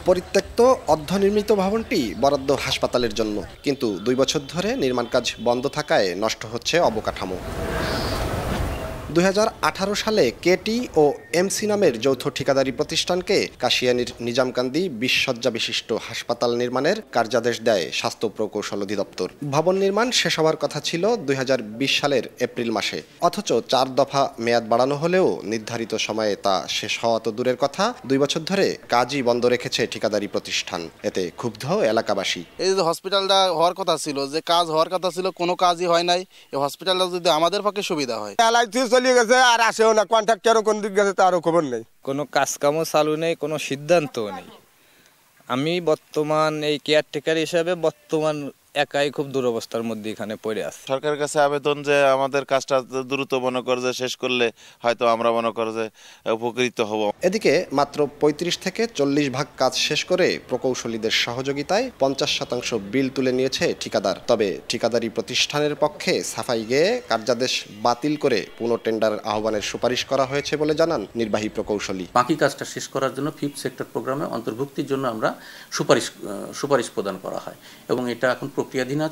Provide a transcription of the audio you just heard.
পরিত্যক্ত অর্ধনির্মিত ভবনটি বরাদ্দ হাসপাতালের জন্য, কিন্তু 2 বছর ধরে নির্মাণ কাজ বন্ধ থাকায় নষ্ট হচ্ছে অবকাঠামো। 2018 সালে কেটি ও এমসি নামের যৌথ ঠিকাদারি প্রতিষ্ঠানকে কাশিয়ানীর নিজামকান্দি 20 শয্যা বিশিষ্ট হাসপাতাল নির্মাণের কার্যাদেশ দেয় স্বাস্থ্য প্রকৌশল অধিদপ্তর। ভবন নির্মাণ শেষ হওয়ার কথা ছিল 2020 সালের এপ্রিল মাসে, অথচ 4 দফা মেয়াদ বাড়ানো হলেও নির্ধারিত সময়ে তা শেষ হওয়া তো দূরের কথা, 2 বছর ধরে কাজই বন্ধ রেখেছে ঠিকাদারি প্রতিষ্ঠান। এতে ক্ষুব্ধ এলাকাবাসী। এই যে হসপিটালটা হওয়ার কথা ছিল, যে কাজ হওয়ার কথা ছিল, কোনো কাজই হয় নাই। এই হসপিটালটা যদি আমাদের পক্ষে সুবিধা হয়। চলে গেছে আর আসেও না, কন্ট্রাক্টরও কোন দিক গেছে তারও খবর নেই। কোনো কাজকামও চালু নেই, কোনো সিদ্ধান্তও নেই। আমি বর্তমান এই কেয়ারটেকার হিসাবে একাই খুব দুরবস্থার মধ্যে এখানে পড়ে আছে। সরকারের কাছে আবেদন যে আমাদের কাজটা দ্রুত মনে করে যে শেষ করলে হয়তো আমরা মনে করে যে উপকৃত হব। এদিকে মাত্র 35 থেকে 40 ভাগ কাজ শেষ করে প্রকৌশলীদের সহযোগিতায় 50% বিল তুলে নিয়েছে ঠিকাদার। তবে ঠিকাদারি প্রতিষ্ঠানের পক্ষে সাফাই গেয়ে কার্যাদেশ বাতিল করে পুনঃ টেন্ডার আহ্বানের সুপারিশ করা হয়েছে বলে জানান নির্বাহী প্রকৌশলী। বাকি কাজটা শেষ করার জন্য 5th সেক্টর প্রোগ্রামে অন্তর্ভুক্তির জন্য আমরা সুপারিশ প্রদান করা হয় এবং এটা এখন প্রক্রিয়াধীন আছে।